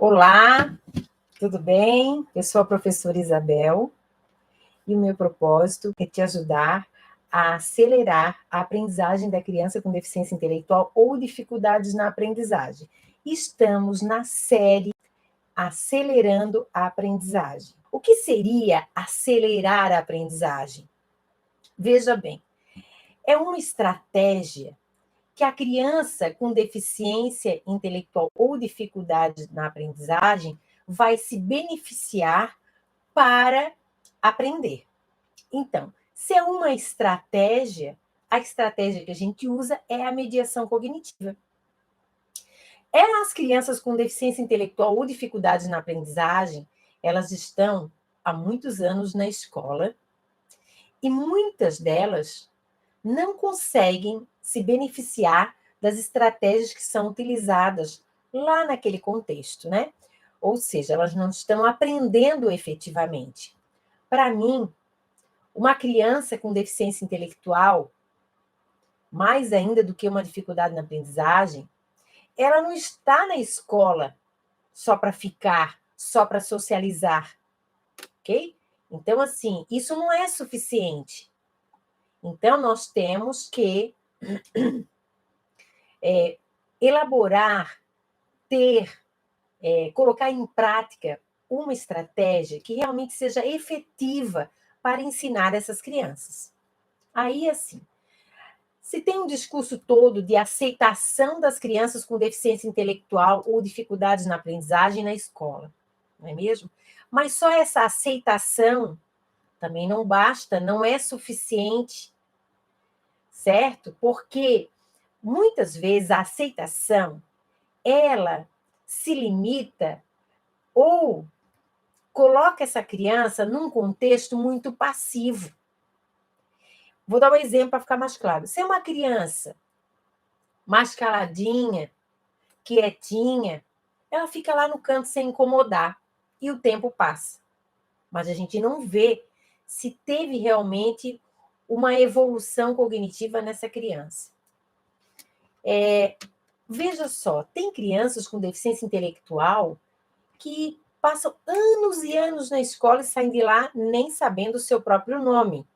Olá, tudo bem? Eu sou a professora Isabel e o meu propósito é te ajudar a acelerar a aprendizagem da criança com deficiência intelectual ou dificuldades na aprendizagem. Estamos na série Acelerando a Aprendizagem. O que seria acelerar a aprendizagem? Veja bem, é uma estratégia que a criança com deficiência intelectual ou dificuldade na aprendizagem vai se beneficiar para aprender. Então, se é uma estratégia, a estratégia que a gente usa é a mediação cognitiva. As crianças com deficiência intelectual ou dificuldades na aprendizagem, elas estão há muitos anos na escola e muitas delas não conseguem se beneficiar das estratégias que são utilizadas lá naquele contexto, né? Ou seja, elas não estão aprendendo efetivamente. Para mim, uma criança com deficiência intelectual, mais ainda do que uma dificuldade na aprendizagem, ela não está na escola só para ficar, só para socializar, ok? Então, assim, isso não é suficiente. Então, nós temos que elaborar, colocar em prática uma estratégia que realmente seja efetiva para ensinar essas crianças. Aí, assim, se tem um discurso todo de aceitação das crianças com deficiência intelectual ou dificuldades na aprendizagem na escola, não é mesmo? Mas só essa aceitação também não basta, não é suficiente, certo? Porque muitas vezes a aceitação, ela se limita ou coloca essa criança num contexto muito passivo. Vou dar um exemplo para ficar mais claro. Se é uma criança mais caladinha, quietinha, ela fica lá no canto sem incomodar e o tempo passa. Mas a gente não vê se teve realmente uma evolução cognitiva nessa criança. Veja só, tem crianças com deficiência intelectual que passam anos e anos na escola e saem de lá nem sabendo o seu próprio nome.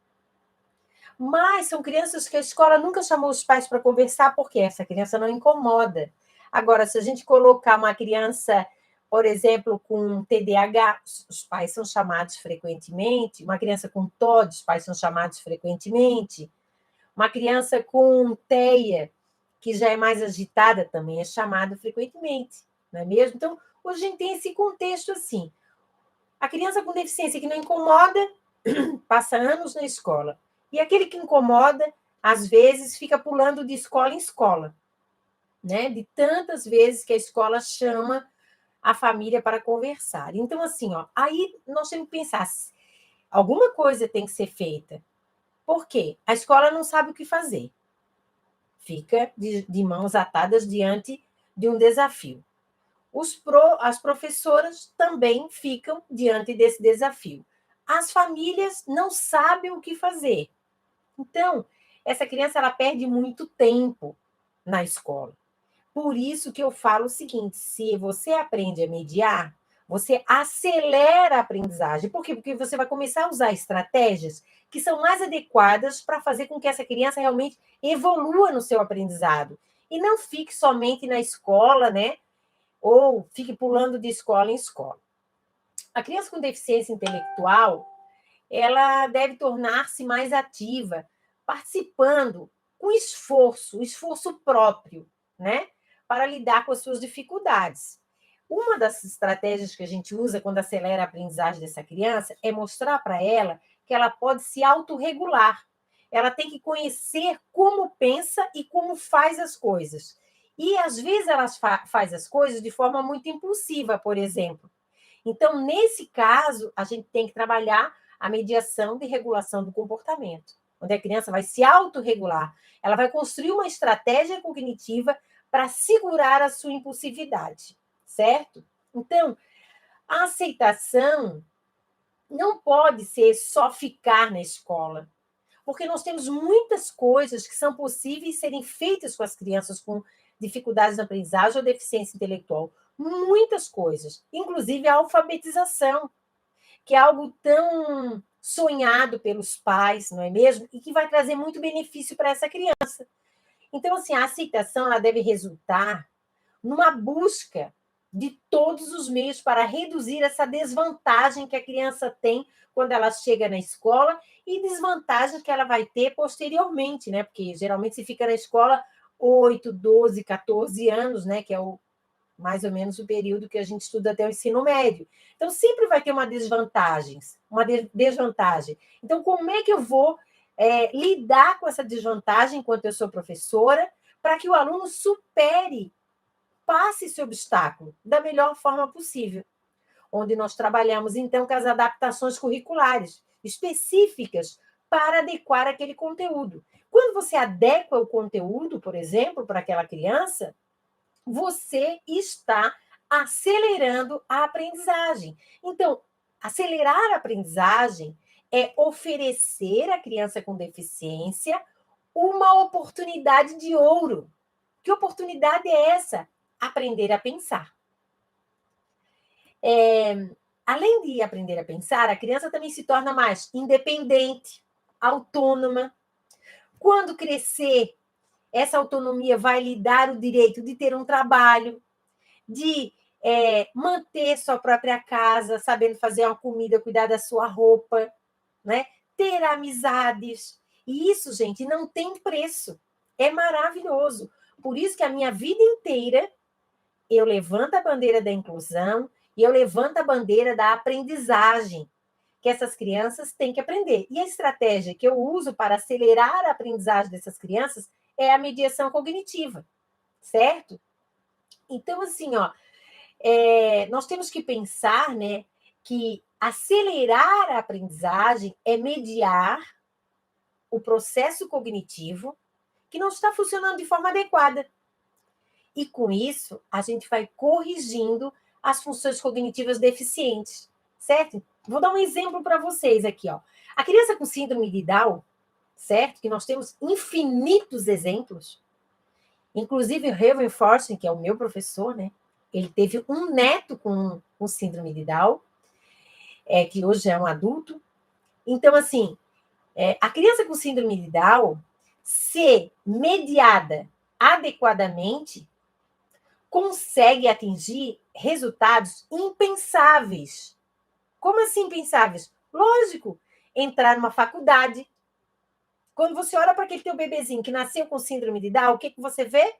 Mas são crianças que a escola nunca chamou os pais para conversar, porque essa criança não incomoda. Agora, se a gente colocar uma criança, por exemplo, com TDAH, os pais são chamados frequentemente, uma criança com TOD, os pais são chamados frequentemente, uma criança com TEA, que já é mais agitada, também é chamada frequentemente, não é mesmo? Então, hoje a gente tem esse contexto assim. A criança com deficiência que não incomoda, passa anos na escola. E aquele que incomoda, às vezes, fica pulando de escola em escola, né? De tantas vezes que a escola chama a família para conversar. Então, assim, ó, aí nós temos que pensar, alguma coisa tem que ser feita. Por quê? A escola não sabe o que fazer. Fica de mãos atadas diante de um desafio. As professoras também ficam diante desse desafio. As famílias não sabem o que fazer. Então, essa criança ela perde muito tempo na escola. Por isso que eu falo o seguinte: se você aprende a mediar, você acelera a aprendizagem. Por quê? Porque você vai começar a usar estratégias que são mais adequadas para fazer com que essa criança realmente evolua no seu aprendizado. E não fique somente na escola, né? Ou fique pulando de escola em escola. A criança com deficiência intelectual, ela deve tornar-se mais ativa, participando com esforço próprio, né? Para lidar com as suas dificuldades. Uma das estratégias que a gente usa quando acelera a aprendizagem dessa criança é mostrar para ela que ela pode se autorregular. Ela tem que conhecer como pensa e como faz as coisas. E, às vezes, ela faz as coisas de forma muito impulsiva, por exemplo. Então, nesse caso, a gente tem que trabalhar a mediação de regulação do comportamento, onde a criança vai se autorregular. Ela vai construir uma estratégia cognitiva para segurar a sua impulsividade, certo? Então, a aceitação não pode ser só ficar na escola, porque nós temos muitas coisas que são possíveis serem feitas com as crianças com dificuldades na aprendizagem ou deficiência intelectual. muitas coisas, inclusive a alfabetização, que é algo tão sonhado pelos pais, não é mesmo? E que vai trazer muito benefício para essa criança. Então, assim, a aceitação ela deve resultar numa busca de todos os meios para reduzir essa desvantagem que a criança tem quando ela chega na escola e desvantagem que ela vai ter posteriormente, né? Porque geralmente se fica na escola 8, 12, 14 anos, né? Que é o mais ou menos o período que a gente estuda até o ensino médio. Então, sempre vai ter uma desvantagem. Então, como é que eu vou lidar com essa desvantagem enquanto eu sou professora, para que o aluno supere, passe esse obstáculo da melhor forma possível? Onde nós trabalhamos, então, com as adaptações curriculares específicas para adequar aquele conteúdo. Quando você adequa o conteúdo, por exemplo, para aquela criança, você está acelerando a aprendizagem. Então, acelerar a aprendizagem é oferecer à criança com deficiência uma oportunidade de ouro. Que oportunidade é essa? Aprender a pensar. Além de aprender a pensar, a criança também se torna mais independente, autônoma. Quando crescer, essa autonomia vai lhe dar o direito de ter um trabalho, de manter sua própria casa, sabendo fazer uma comida, cuidar da sua roupa, né? Ter amizades. E isso, gente, não tem preço. É maravilhoso. Por isso que a minha vida inteira eu levanto a bandeira da inclusão e eu levanto a bandeira da aprendizagem, que essas crianças têm que aprender. E a estratégia que eu uso para acelerar a aprendizagem dessas crianças é a mediação cognitiva, certo? Então, assim, ó, nós temos que pensar, né, que acelerar a aprendizagem é mediar o processo cognitivo que não está funcionando de forma adequada. E com isso, a gente vai corrigindo as funções cognitivas deficientes, certo? Vou dar um exemplo para vocês aqui, ó. A criança com síndrome de Down, certo? Que nós temos infinitos exemplos. Inclusive o Raven Fortune, que é o meu professor, né? Ele teve um neto com síndrome de Down, que hoje é um adulto. Então, assim, a criança com síndrome de Down, se mediada adequadamente, consegue atingir resultados impensáveis. Como assim impensáveis? Lógico, entrar numa faculdade. Quando você olha para aquele teu bebezinho que nasceu com síndrome de Down, o que você vê?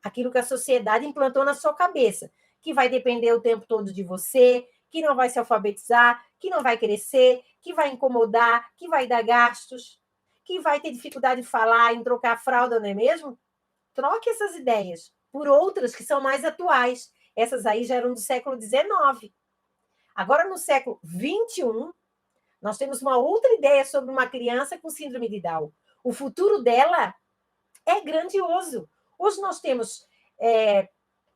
Aquilo que a sociedade implantou na sua cabeça, que vai depender o tempo todo de você, que não vai se alfabetizar, que não vai crescer, que vai incomodar, que vai dar gastos, que vai ter dificuldade de falar, em trocar a fralda, não é mesmo? Troque essas ideias por outras que são mais atuais. Essas aí já eram do século XIX. Agora, no século XXI, nós temos uma outra ideia sobre uma criança com síndrome de Down. O futuro dela é grandioso. Hoje nós temos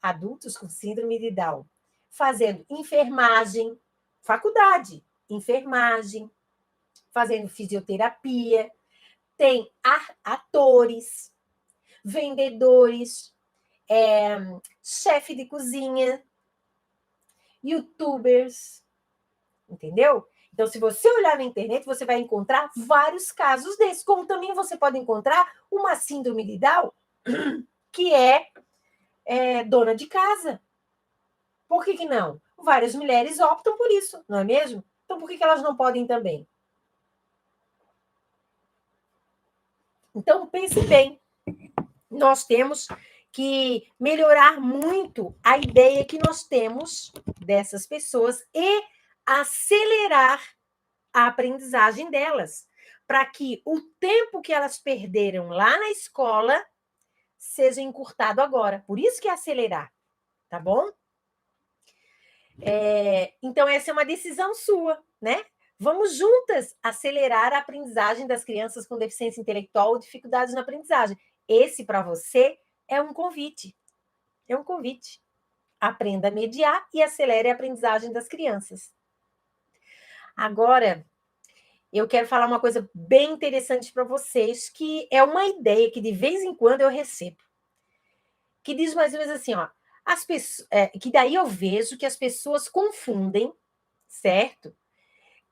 adultos com síndrome de Down fazendo enfermagem, faculdade, enfermagem, fazendo fisioterapia, tem atores, vendedores, chefe de cozinha, youtubers, entendeu? Então, se você olhar na internet, você vai encontrar vários casos desses, como também você pode encontrar uma síndrome de Down que é dona de casa. Por que não? Várias mulheres optam por isso, não é mesmo? Então, por que elas não podem também? Então, pense bem. Nós temos que melhorar muito a ideia que nós temos dessas pessoas e acelerar a aprendizagem delas, para que o tempo que elas perderam lá na escola seja encurtado agora. Por isso que é acelerar, tá bom? Então, essa é uma decisão sua, né? Vamos juntas acelerar a aprendizagem das crianças com deficiência intelectual ou dificuldades na aprendizagem. Esse, para você, é um convite. É um convite. Aprenda a mediar e acelere a aprendizagem das crianças. Agora, eu quero falar uma coisa bem interessante para vocês, que é uma ideia que de vez em quando eu recebo, que diz mais ou menos assim, ó, que daí eu vejo que as pessoas confundem, certo?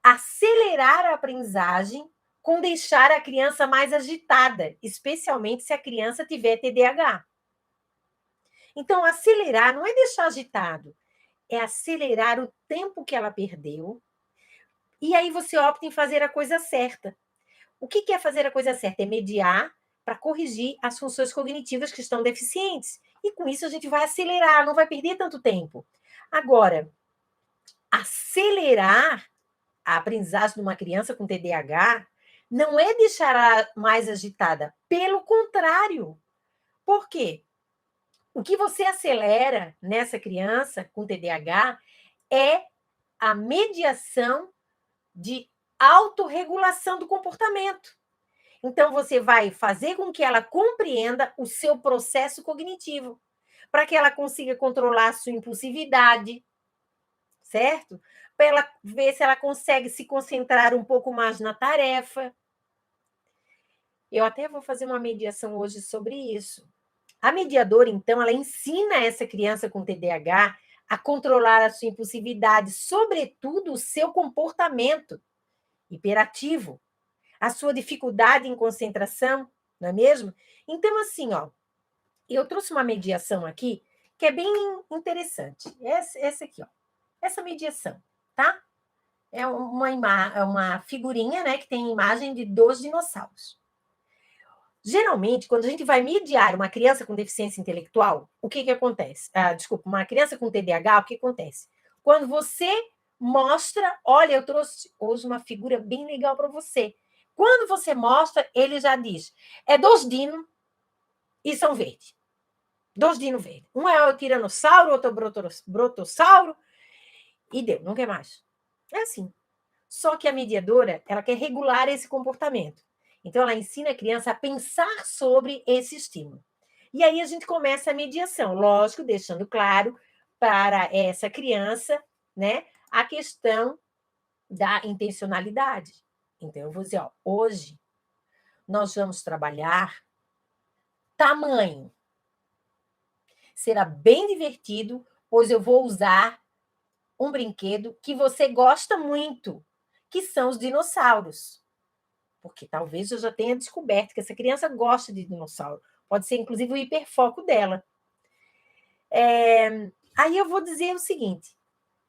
Acelerar a aprendizagem com deixar a criança mais agitada, especialmente se a criança tiver TDAH. Então, acelerar não é deixar agitado, é acelerar o tempo que ela perdeu, e aí você opta em fazer a coisa certa. O que é fazer a coisa certa? É mediar para corrigir as funções cognitivas que estão deficientes. E com isso a gente vai acelerar, não vai perder tanto tempo. Agora, acelerar a aprendizagem de uma criança com TDAH não é deixar mais agitada, pelo contrário. Por quê? O que você acelera nessa criança com TDAH é a mediação de autorregulação do comportamento. Então, você vai fazer com que ela compreenda o seu processo cognitivo, para que ela consiga controlar a sua impulsividade, certo? Para ela ver se ela consegue se concentrar um pouco mais na tarefa. Eu até vou fazer uma mediação hoje sobre isso. A mediadora, então, ela ensina essa criança com TDAH a controlar a sua impulsividade, sobretudo o seu comportamento hiperativo, a sua dificuldade em concentração, não é mesmo? Então, assim, ó, eu trouxe uma mediação aqui que é bem interessante. Essa aqui, ó. Essa mediação, tá? É uma figurinha, né, que tem imagem de 2 dinossauros. Geralmente, quando a gente vai mediar uma criança com deficiência intelectual, o que acontece? Desculpa, uma criança com TDAH, o que acontece? Quando você mostra, olha, eu trouxe hoje uma figura bem legal para você. Quando você mostra, ele já diz, é 2 dinos e são verdes. 2 dinos verdes. Um é o tiranossauro, outro é o brotossauro, e deu, não quer mais. É assim. Só que a mediadora, ela quer regular esse comportamento. Então, ela ensina a criança a pensar sobre esse estímulo. E aí a gente começa a mediação, lógico, deixando claro para essa criança, né, a questão da intencionalidade. Então, eu vou dizer, ó, hoje nós vamos trabalhar tamanho. Será bem divertido, pois eu vou usar um brinquedo que você gosta muito, que são os dinossauros. Porque talvez eu já tenha descoberto que essa criança gosta de dinossauro. Pode ser, inclusive, o hiperfoco dela. Aí eu vou dizer o seguinte: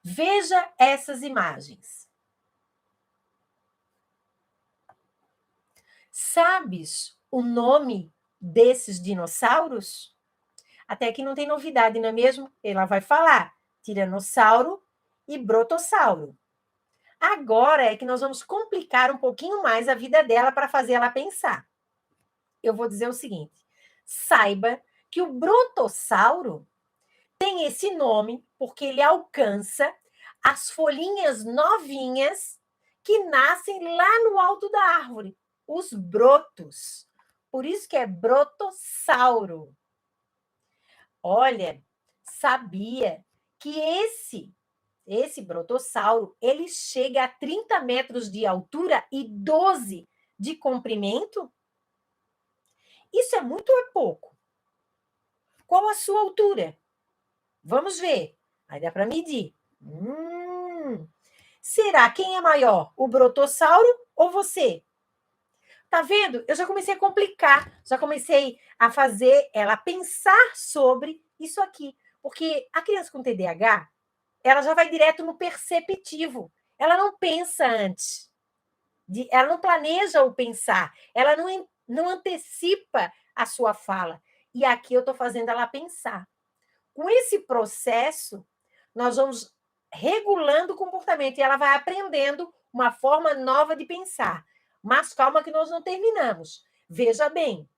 veja essas imagens. Sabes o nome desses dinossauros? Até aqui não tem novidade, não é mesmo? Ela vai falar tiranossauro e brotossauro. Agora é que nós vamos complicar um pouquinho mais a vida dela para fazer ela pensar. Eu vou dizer o seguinte: saiba que o brotossauro tem esse nome porque ele alcança as folhinhas novinhas que nascem lá no alto da árvore, os brotos. Por isso que é brotossauro. Olha, sabia que esse brotossauro, ele chega a 30 metros de altura e 12 de comprimento? Isso é muito ou é pouco? Qual a sua altura? Vamos ver. Aí dá para medir. Será quem é maior, o brotossauro ou você? Tá vendo? Eu já comecei a complicar, já comecei a fazer ela pensar sobre isso aqui. Porque a criança com TDAH, ela já vai direto no perceptivo. Ela não pensa antes. Ela não planeja o pensar. Ela não antecipa a sua fala. E aqui eu estou fazendo ela pensar. Com esse processo, nós vamos regulando o comportamento e ela vai aprendendo uma forma nova de pensar. Mas calma que nós não terminamos. Veja bem,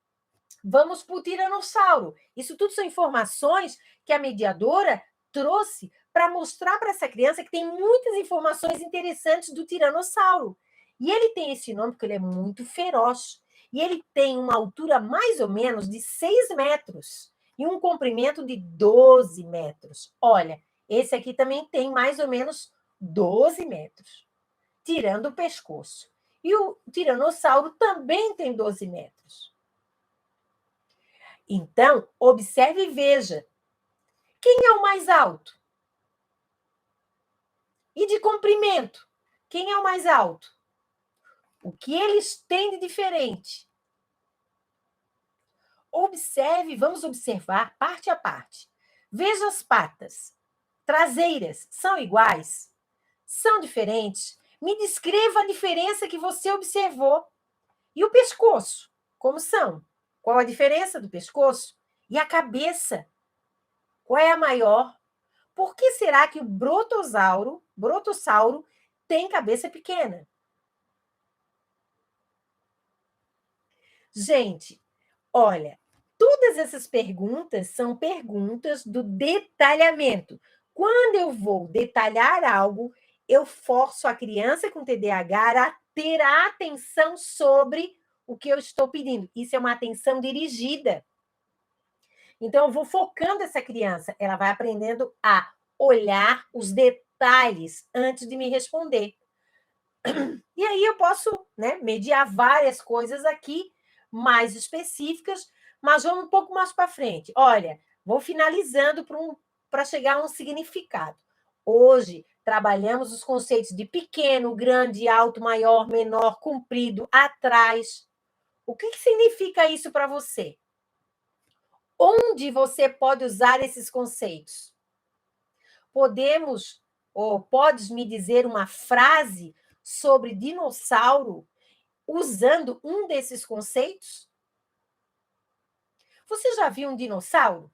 vamos para o tiranossauro. Isso tudo são informações que a mediadora trouxe para mostrar para essa criança que tem muitas informações interessantes do tiranossauro. E ele tem esse nome porque ele é muito feroz. E ele tem uma altura mais ou menos de 6 metros e um comprimento de 12 metros. Olha, esse aqui também tem mais ou menos 12 metros, tirando o pescoço. E o tiranossauro também tem 12 metros. Então, observe e veja. Quem é o mais alto? E de comprimento? Quem é o mais alto? O que eles têm de diferente? Observe, vamos observar parte a parte. Veja as patas. Traseiras são iguais? São diferentes? Me descreva a diferença que você observou. E o pescoço? Como são? Qual a diferença do pescoço? E a cabeça? Qual é a maior? Por que será que o brotossauro tem cabeça pequena? Gente, olha, todas essas perguntas são perguntas do detalhamento. Quando eu vou detalhar algo, eu forço a criança com TDAH a ter a atenção sobre o que eu estou pedindo. Isso é uma atenção dirigida. Então, eu vou focando essa criança, ela vai aprendendo a olhar os detalhes antes de me responder. E aí eu posso, né, mediar várias coisas aqui, mais específicas, mas vamos um pouco mais para frente. Olha, vou finalizando para chegar a um significado. Hoje, trabalhamos os conceitos de pequeno, grande, alto, maior, menor, comprido, atrás. O que significa isso para você? Onde você pode usar esses conceitos? Podemos, ou podes me dizer uma frase sobre dinossauro usando um desses conceitos? Você já viu um dinossauro?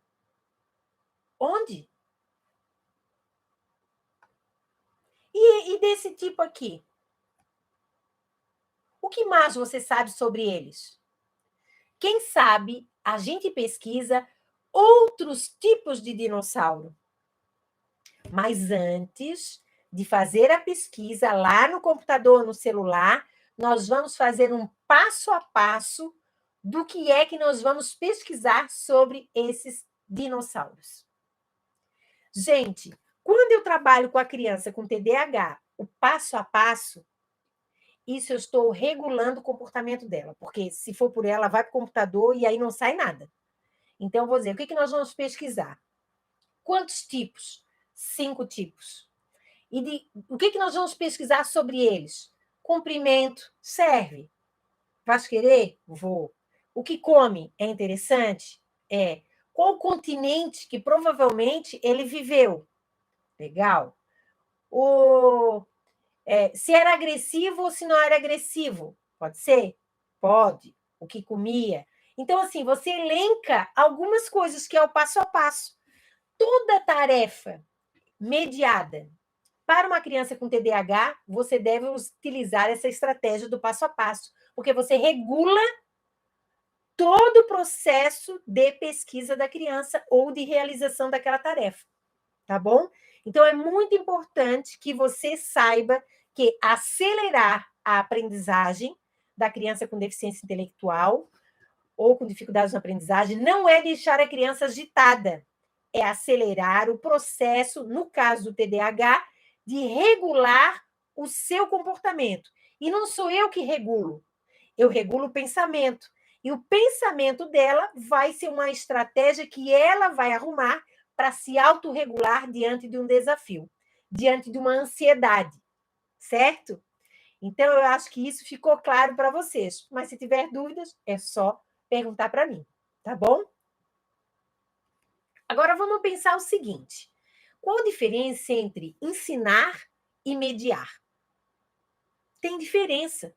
Onde? E desse tipo aqui? O que mais você sabe sobre eles? Quem sabe a gente pesquisa outros tipos de dinossauro. Mas antes de fazer a pesquisa lá no computador, no celular, nós vamos fazer um passo a passo do que é que nós vamos pesquisar sobre esses dinossauros. Gente, quando eu trabalho com a criança com TDAH, o passo a passo, isso eu estou regulando o comportamento dela, porque se for por ela, vai para o computador e aí não sai nada. Então, eu vou dizer, o que nós vamos pesquisar? Quantos tipos? 5 tipos. O que nós vamos pesquisar sobre eles? Comprimento, serve. Vais querer? Vou. O que come? É interessante? É. Qual continente que provavelmente ele viveu? Legal. Se era agressivo ou se não era agressivo? Pode ser? Pode. O que comia? Então, assim, você elenca algumas coisas que é o passo a passo. Toda tarefa mediada para uma criança com TDAH, você deve utilizar essa estratégia do passo a passo, porque você regula todo o processo de pesquisa da criança ou de realização daquela tarefa, tá bom? Então, é muito importante que você saiba que acelerar a aprendizagem da criança com deficiência intelectual ou com dificuldades na aprendizagem não é deixar a criança agitada, é acelerar o processo, no caso do TDAH, de regular o seu comportamento. E não sou eu que regulo, eu regulo o pensamento. E o pensamento dela vai ser uma estratégia que ela vai arrumar para se autorregular diante de um desafio, diante de uma ansiedade, certo? Então, eu acho que isso ficou claro para vocês. Mas se tiver dúvidas, é só perguntar para mim, tá bom? Agora vamos pensar o seguinte: qual a diferença entre ensinar e mediar? Tem diferença,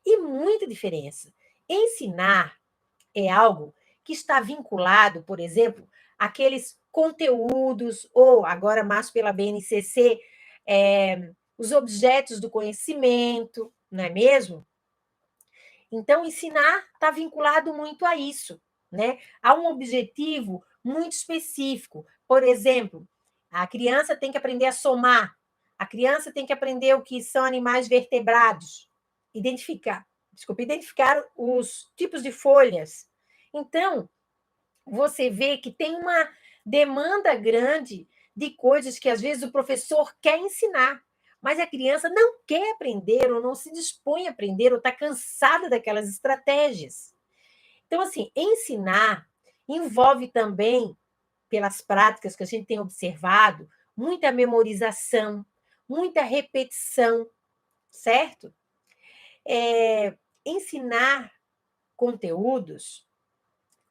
e muita diferença. Ensinar é algo que está vinculado, por exemplo, àqueles conteúdos, ou agora mais pela BNCC, os objetos do conhecimento, não é mesmo? Então, ensinar está vinculado muito a isso, né? Há um objetivo muito específico. Por exemplo, a criança tem que aprender a somar, a criança tem que aprender o que são animais vertebrados, identificar os tipos de folhas. Então, você vê que tem uma demanda grande de coisas que às vezes o professor quer ensinar, mas a criança não quer aprender ou não se dispõe a aprender ou está cansada daquelas estratégias. Então, assim, ensinar envolve também pelas práticas que a gente tem observado, muita memorização, muita repetição, certo? Ensinar conteúdos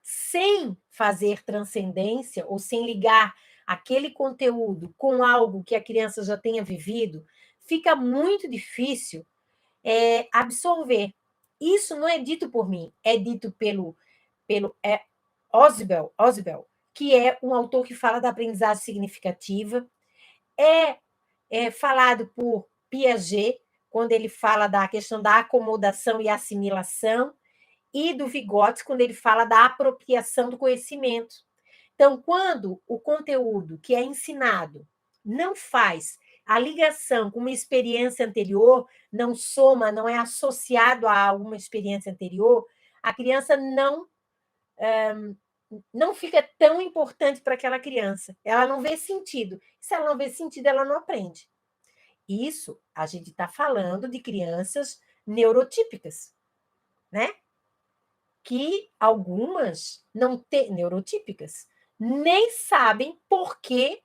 sem fazer transcendência ou sem ligar aquele conteúdo com algo que a criança já tenha vivido, fica muito difícil absorver. Isso não é dito por mim, é dito pelo Ausubel, que é um autor que fala da aprendizagem significativa, é falado por Piaget, quando ele fala da questão da acomodação e assimilação, e do Vygotsky, quando ele fala da apropriação do conhecimento. Então, quando o conteúdo que é ensinado não faz a ligação com uma experiência anterior, não soma, não é associado a alguma experiência anterior, a criança não fica tão importante para aquela criança. Ela não vê sentido. Se ela não vê sentido, ela não aprende. Isso, a gente está falando de crianças neurotípicas, né? Que algumas não têm neurotípicas, nem sabem por que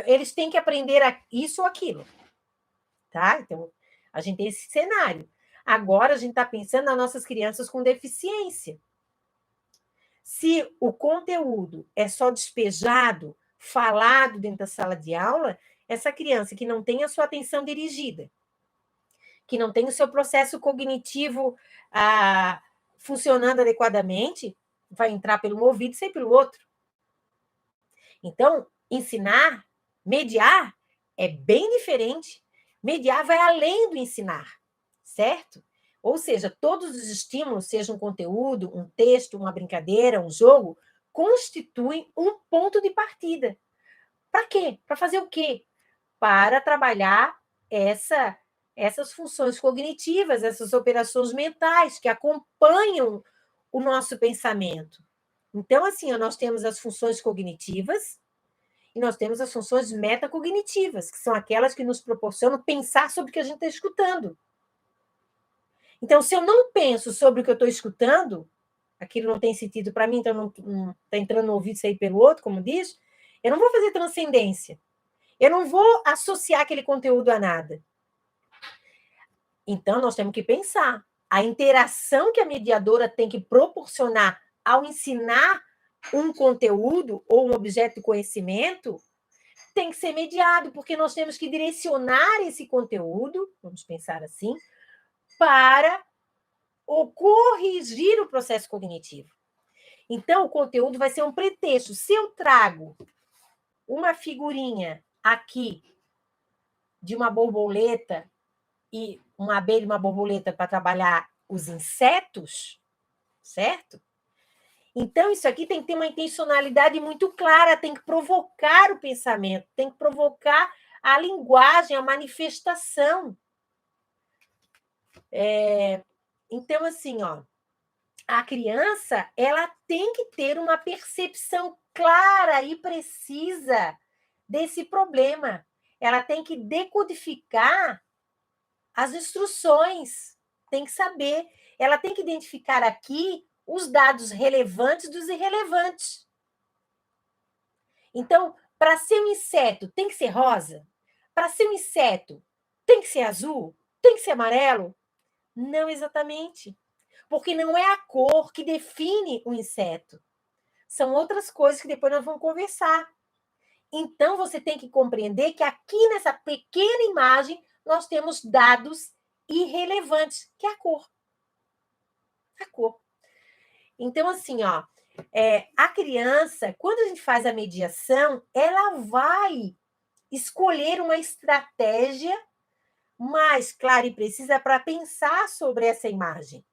eles têm que aprender isso ou aquilo, tá? Então, a gente tem esse cenário. Agora, a gente está pensando nas nossas crianças com deficiência. Se o conteúdo é só despejado, falado dentro da sala de aula, essa criança que não tem a sua atenção dirigida, que não tem o seu processo cognitivo funcionando adequadamente, vai entrar pelo um ouvido e sair pelo outro. Então, ensinar, mediar, é bem diferente. Mediar vai além do ensinar, certo? Ou seja, todos os estímulos, seja um conteúdo, um texto, uma brincadeira, um jogo, constituem um ponto de partida. Para quê? Para fazer o quê? Para trabalhar essas funções cognitivas, essas operações mentais que acompanham o nosso pensamento. Então, assim, nós temos as funções cognitivas e nós temos as funções metacognitivas, que são aquelas que nos proporcionam pensar sobre o que a gente está escutando. Então, se eu não penso sobre o que eu estou escutando, aquilo não tem sentido para mim, então não está entrando no ouvido e sair pelo outro, como diz, eu não vou fazer transcendência. Eu não vou associar aquele conteúdo a nada. Então, nós temos que pensar. A interação que a mediadora tem que proporcionar ao ensinar um conteúdo ou um objeto de conhecimento tem que ser mediado, porque nós temos que direcionar esse conteúdo, vamos pensar assim, para corrigir o processo cognitivo. Então, o conteúdo vai ser um pretexto. Se eu trago uma figurinha aqui de uma borboleta e uma abelha e uma borboleta para trabalhar os insetos, certo? Então, isso aqui tem que ter uma intencionalidade muito clara, tem que provocar o pensamento, tem que provocar a linguagem, a manifestação. Então, assim, a criança ela tem que ter uma percepção clara e precisa desse problema. Ela tem que decodificar as instruções, tem que saber. Ela tem que identificar aqui os dados relevantes dos irrelevantes. Então, para ser um inseto, tem que ser rosa? Para ser um inseto, tem que ser azul? Tem que ser amarelo? Não exatamente. Porque não é a cor que define o inseto. São outras coisas que depois nós vamos conversar. Então, você tem que compreender que aqui nessa pequena imagem nós temos dados irrelevantes, que é a cor. A cor. Então, assim, a criança, quando a gente faz a mediação, ela vai escolher uma estratégia mais clara e precisa para pensar sobre essa imagem.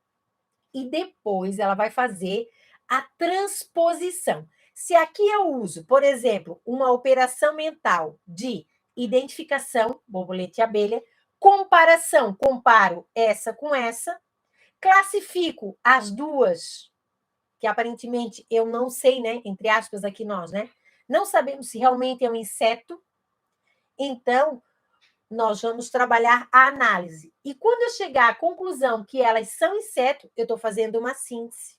E depois ela vai fazer a transposição. Se aqui eu uso, por exemplo, uma operação mental de identificação, borboleta e abelha, comparação, comparo essa com essa, classifico as duas, que aparentemente eu não sei, né? Entre aspas, aqui nós, né? Não sabemos se realmente é um inseto. Então, nós vamos trabalhar a análise. E quando eu chegar à conclusão que elas são insetos, eu estou fazendo uma síntese.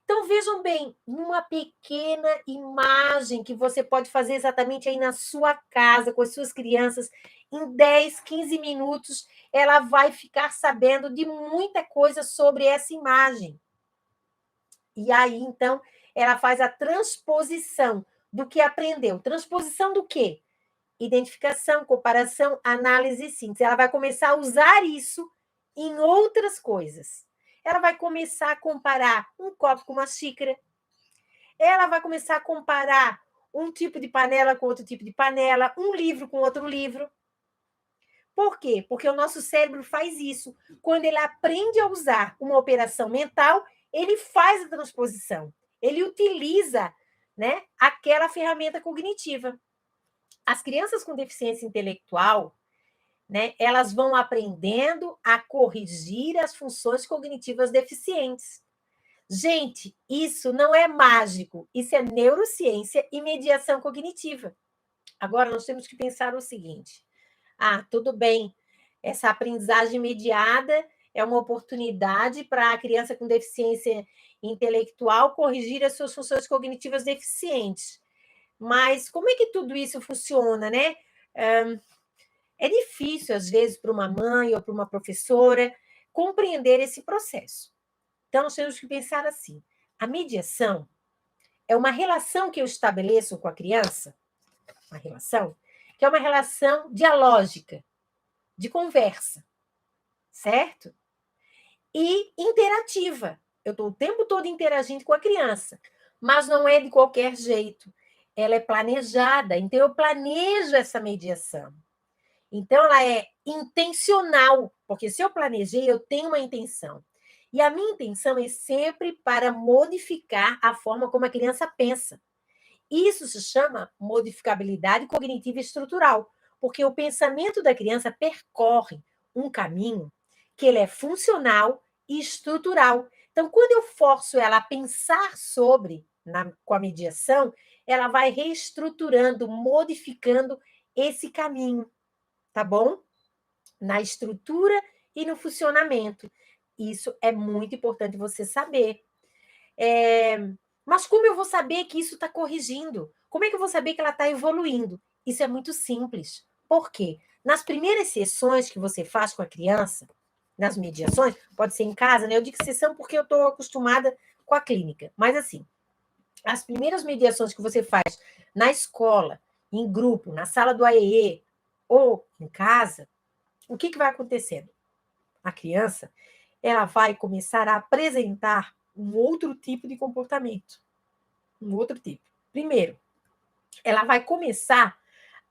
Então, vejam bem, uma pequena imagem que você pode fazer exatamente aí na sua casa, com as suas crianças, em 10, 15 minutos, ela vai ficar sabendo de muita coisa sobre essa imagem. E aí, então, ela faz a transposição do que aprendeu. Transposição do quê? Identificação, comparação, análise e síntese. Ela vai começar a usar isso em outras coisas. Ela vai começar a comparar um copo com uma xícara. Ela vai começar a comparar um tipo de panela com outro tipo de panela, um livro com outro livro. Por quê? Porque o nosso cérebro faz isso. Quando ele aprende a usar uma operação mental, ele faz a transposição. Ele utiliza, né, aquela ferramenta cognitiva. As crianças com deficiência intelectual, né, elas vão aprendendo a corrigir as funções cognitivas deficientes. Gente, isso não é mágico, isso é neurociência e mediação cognitiva. Agora, nós temos que pensar o seguinte: tudo bem, essa aprendizagem mediada é uma oportunidade para a criança com deficiência intelectual corrigir as suas funções cognitivas deficientes. Mas como é que tudo isso funciona, né? É difícil, às vezes, para uma mãe ou para uma professora compreender esse processo. Então, nós temos que pensar assim: a mediação é uma relação que eu estabeleço com a criança, uma relação, que é uma relação dialógica, de conversa, certo? E interativa. Eu estou o tempo todo interagindo com a criança, mas não é de qualquer jeito. Ela é planejada, então eu planejo essa mediação. Então, ela é intencional, porque se eu planejei, eu tenho uma intenção. E a minha intenção é sempre para modificar a forma como a criança pensa. Isso se chama modificabilidade cognitiva estrutural, porque o pensamento da criança percorre um caminho que ele é funcional e estrutural. Então, quando eu forço ela a pensar com a mediação, ela vai reestruturando, modificando esse caminho, tá bom? Na estrutura e no funcionamento. Isso é muito importante você saber. Mas como eu vou saber que isso está corrigindo? Como é que eu vou saber que ela está evoluindo? Isso é muito simples. Por quê? Nas primeiras sessões que você faz com a criança, nas mediações, pode ser em casa, né? Eu digo sessão porque eu estou acostumada com a clínica. Mas, assim, as primeiras mediações que você faz na escola, em grupo, na sala do AEE ou em casa, o que vai acontecendo? A criança, ela vai começar a apresentar um outro tipo de comportamento. Um outro tipo. Primeiro, ela vai começar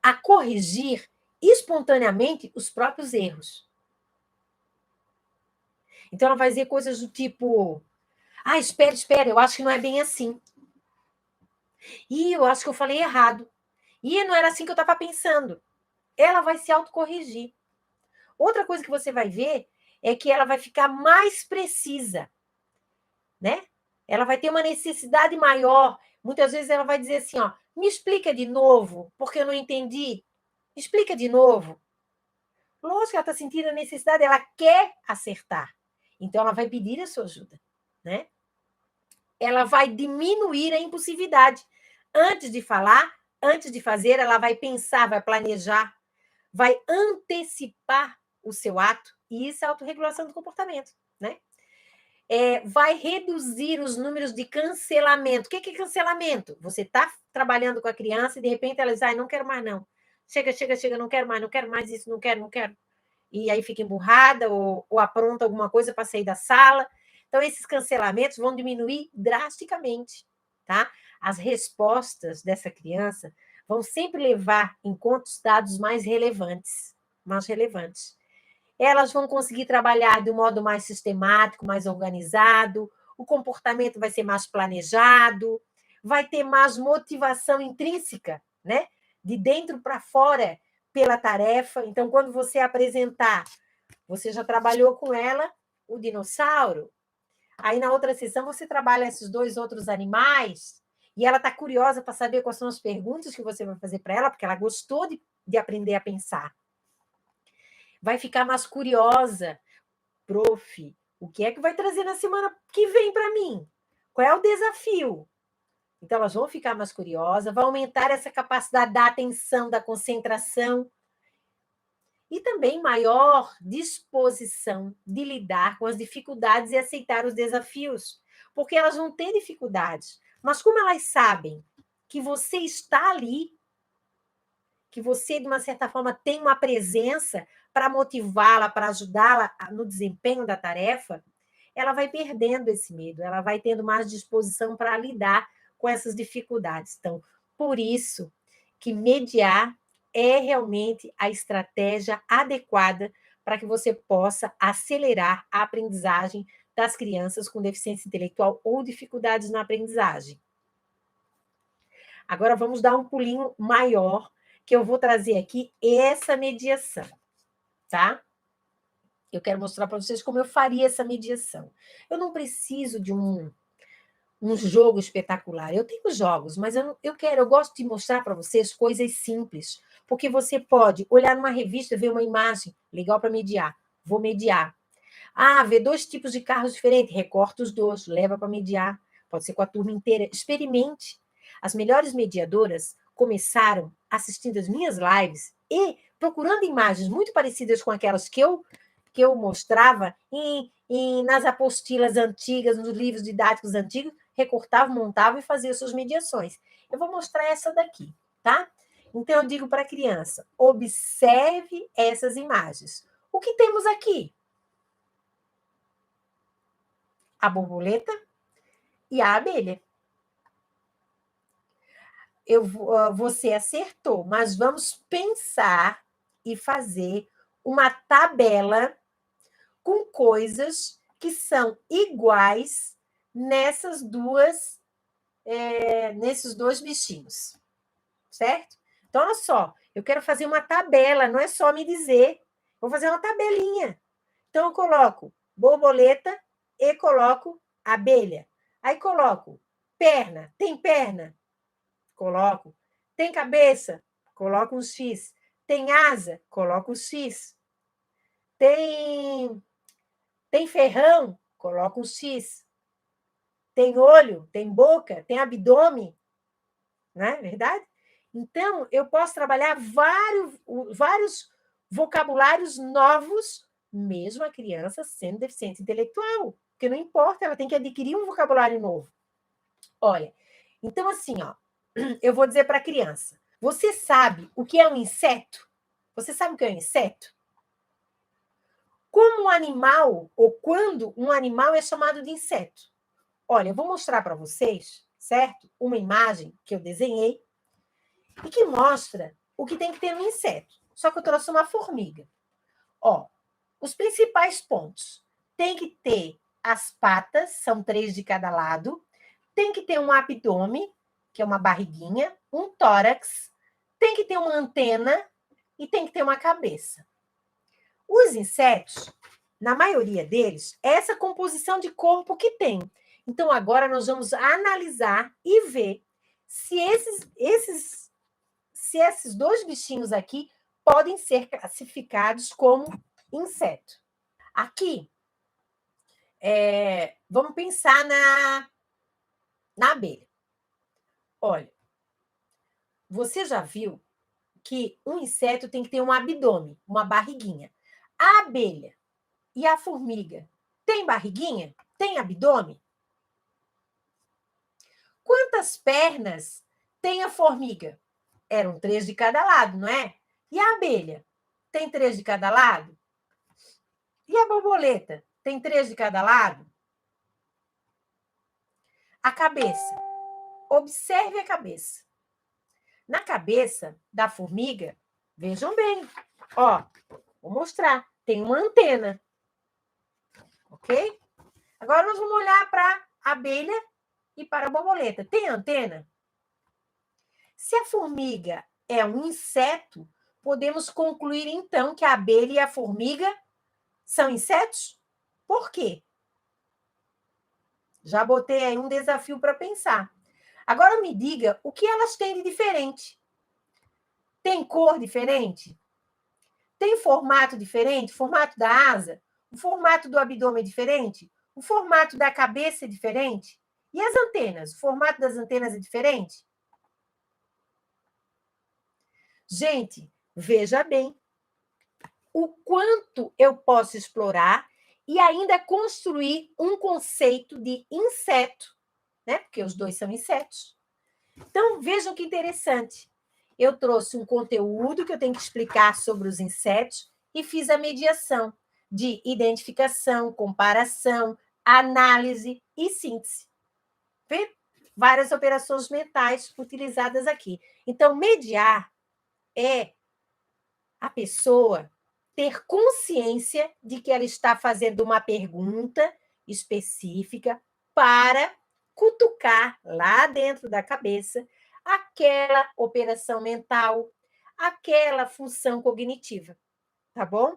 a corrigir espontaneamente os próprios erros. Então, ela vai dizer coisas do tipo: espera, eu acho que não é bem assim. Eu acho que eu falei errado. Não era assim que eu estava pensando. Ela vai se autocorrigir. Outra coisa que você vai ver é que ela vai ficar mais precisa, né? Ela vai ter uma necessidade maior. Muitas vezes ela vai dizer assim, me explica de novo, porque eu não entendi. Me explica de novo. Lógico que ela está sentindo a necessidade, ela quer acertar. Então, ela vai pedir a sua ajuda, né? Ela vai diminuir a impulsividade. Antes de falar, antes de fazer, ela vai pensar, vai planejar, vai antecipar o seu ato, e isso é autorregulação do comportamento, né? Vai reduzir os números de cancelamento. O que é cancelamento? Você está trabalhando com a criança e, de repente, ela diz, não quero mais, não. Chega, não quero mais isso, não quero. E aí fica emburrada ou apronta alguma coisa para sair da sala. Então, esses cancelamentos vão diminuir drasticamente, tá? As respostas dessa criança vão sempre levar em conta os dados mais relevantes. Elas vão conseguir trabalhar de um modo mais sistemático, mais organizado, o comportamento vai ser mais planejado, vai ter mais motivação intrínseca, né? De dentro para fora pela tarefa. Então, quando você apresentar, você já trabalhou com ela o dinossauro, aí na outra sessão você trabalha esses 2 outros animais, e ela está curiosa para saber quais são as perguntas que você vai fazer para ela, porque ela gostou de aprender a pensar. Vai ficar mais curiosa. Prof, o que é que vai trazer na semana que vem para mim? Qual é o desafio? Então, elas vão ficar mais curiosas, vai aumentar essa capacidade da atenção, da concentração, e também maior disposição de lidar com as dificuldades e aceitar os desafios, porque elas vão ter dificuldades, mas como elas sabem que você está ali, que você, de uma certa forma, tem uma presença para motivá-la, para ajudá-la no desempenho da tarefa, ela vai perdendo esse medo, ela vai tendo mais disposição para lidar com essas dificuldades. Então, por isso que mediar é realmente a estratégia adequada para que você possa acelerar a aprendizagem das crianças com deficiência intelectual ou dificuldades na aprendizagem. Agora vamos dar um pulinho maior, que eu vou trazer aqui essa mediação, tá? Eu quero mostrar para vocês como eu faria essa mediação. Eu não preciso de um jogo espetacular. Eu tenho jogos, mas eu gosto de mostrar para vocês coisas simples, porque você pode olhar numa revista, ver uma imagem, legal para mediar. Vou mediar. Ah, ver 2 tipos de carros diferentes, recorta os 2, leva para mediar. Pode ser com a turma inteira. Experimente. As melhores mediadoras começaram assistindo as minhas lives e procurando imagens muito parecidas com aquelas que eu mostrava nas apostilas antigas, nos livros didáticos antigos, recortava, montava e fazia suas mediações. Eu vou mostrar essa daqui, tá? Então, eu digo para a criança, observe essas imagens. O que temos aqui? A borboleta e a abelha. Você acertou, mas vamos pensar e fazer uma tabela com coisas que são iguais nesses 2 bichinhos, certo? Então, olha só, eu quero fazer uma tabela, não é só me dizer, vou fazer uma tabelinha. Então, eu coloco borboleta e coloco abelha. Aí coloco perna, tem perna? Coloco. Tem cabeça? Coloco um X. Tem asa? Coloco um X. Tem ferrão? Coloco um X. Tem olho? Tem boca? Tem abdômen? Não é verdade? Então, eu posso trabalhar vários vocabulários novos, mesmo a criança sendo deficiente intelectual. Porque não importa, ela tem que adquirir um vocabulário novo. Olha, então assim, ó, eu vou dizer para a criança, você sabe o que é um inseto? Você sabe o que é um inseto? Como um animal, ou quando um animal é chamado de inseto? Olha, eu vou mostrar para vocês, certo? Uma imagem que eu desenhei e que mostra o que tem que ter no inseto. Só que eu trouxe uma formiga. Ó, os principais pontos. Tem que ter as patas, são 3 de cada lado. Tem que ter um abdômen, que é uma barriguinha, um tórax. Tem que ter uma antena e tem que ter uma cabeça. Os insetos, na maioria deles, é essa composição de corpo que tem. Então, agora nós vamos analisar e ver se esses 2 bichinhos aqui podem ser classificados como inseto. Aqui, vamos pensar na abelha. Olha, você já viu que um inseto tem que ter um abdômen, uma barriguinha. A abelha e a formiga têm barriguinha? Tem abdômen? Quantas pernas tem a formiga? Eram 3 de cada lado, não é? E a abelha? Tem 3 de cada lado? E a borboleta? Tem 3 de cada lado? A cabeça. Observe a cabeça. Na cabeça da formiga, vejam bem, ó, vou mostrar, tem uma antena, ok? Agora nós vamos olhar para a abelha e para a borboleta. Tem antena? Se a formiga é um inseto, podemos concluir então que a abelha e a formiga são insetos? Por quê? Já botei aí um desafio para pensar. Agora me diga o que elas têm de diferente. Tem cor diferente? Tem formato diferente? O formato da asa? O formato do abdômen é diferente? O formato da cabeça é diferente? E as antenas? O formato das antenas é diferente? Gente, veja bem o quanto eu posso explorar e ainda construir um conceito de inseto, né? Porque os dois são insetos. Então, vejam que interessante. Eu trouxe um conteúdo que eu tenho que explicar sobre os insetos e fiz a mediação de identificação, comparação, análise e síntese. Vê? Várias operações mentais utilizadas aqui. Então, mediar é a pessoa ter consciência de que ela está fazendo uma pergunta específica para cutucar lá dentro da cabeça aquela operação mental, aquela função cognitiva, tá bom?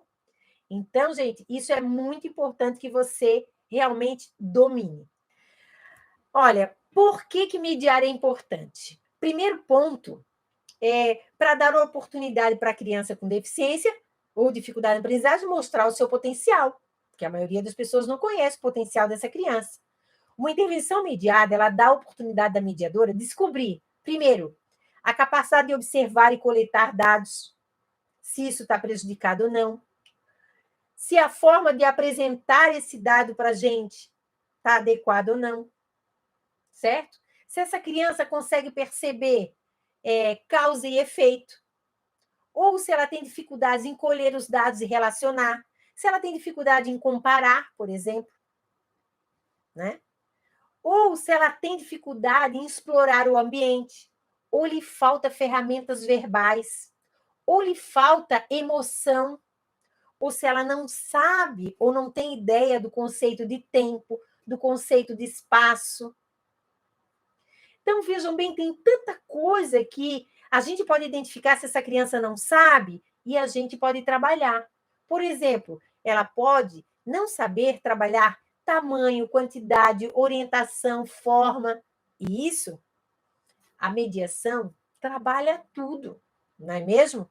Então, gente, isso é muito importante que você realmente domine. Olha, por que mediar é importante? Primeiro ponto é para dar uma oportunidade para a criança com deficiência ou dificuldade de aprendizagem mostrar o seu potencial, porque a maioria das pessoas não conhece o potencial dessa criança. Uma intervenção mediada, ela dá a oportunidade da mediadora descobrir, primeiro, a capacidade de observar e coletar dados, se isso está prejudicado ou não, se a forma de apresentar esse dado para a gente está adequada ou não, certo? Se essa criança consegue perceber causa e efeito, ou se ela tem dificuldades em colher os dados e relacionar, se ela tem dificuldade em comparar, por exemplo, né? Ou se ela tem dificuldade em explorar o ambiente, ou lhe falta ferramentas verbais, ou lhe falta emoção, ou se ela não sabe ou não tem ideia do conceito de tempo, do conceito de espaço. Então, vejam bem, tem tanta coisa que a gente pode identificar se essa criança não sabe e a gente pode trabalhar. Por exemplo, ela pode não saber trabalhar tamanho, quantidade, orientação, forma. E isso, a mediação trabalha tudo, não é mesmo?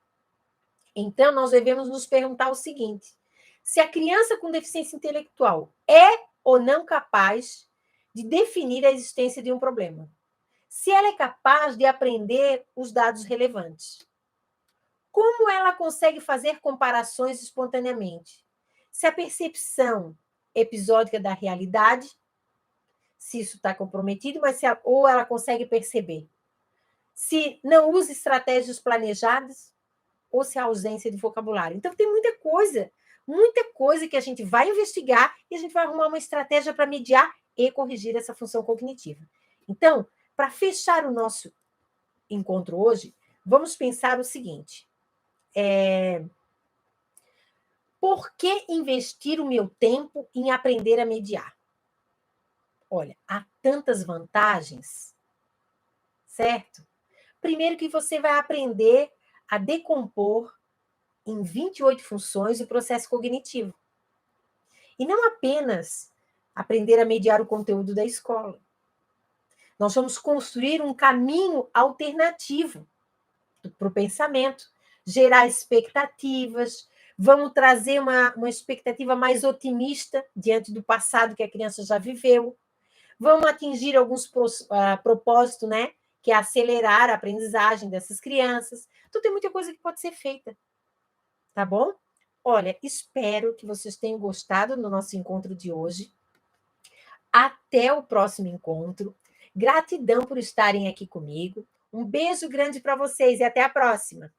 Então, nós devemos nos perguntar o seguinte: se a criança com deficiência intelectual é ou não capaz de definir a existência de um problema? Se ela é capaz de aprender os dados relevantes? Como ela consegue fazer comparações espontaneamente? Se a percepção episódica da realidade, se isso está comprometido, mas ou ela consegue perceber? Se não usa estratégias planejadas, ou se há ausência de vocabulário. Então, tem muita coisa que a gente vai investigar e a gente vai arrumar uma estratégia para mediar e corrigir essa função cognitiva. Então, para fechar o nosso encontro hoje, vamos pensar o seguinte: por que investir o meu tempo em aprender a mediar? Olha, há tantas vantagens, certo? Primeiro que você vai aprender a decompor em 28 funções o processo cognitivo. E não apenas aprender a mediar o conteúdo da escola. Nós vamos construir um caminho alternativo para o pensamento, gerar expectativas, vamos trazer uma expectativa mais otimista diante do passado que a criança já viveu, vamos atingir alguns propósitos, né? Que é acelerar a aprendizagem dessas crianças. Então, tem muita coisa que pode ser feita, tá bom? Olha, espero que vocês tenham gostado do nosso encontro de hoje. Até o próximo encontro. Gratidão por estarem aqui comigo. Um beijo grande para vocês e até a próxima.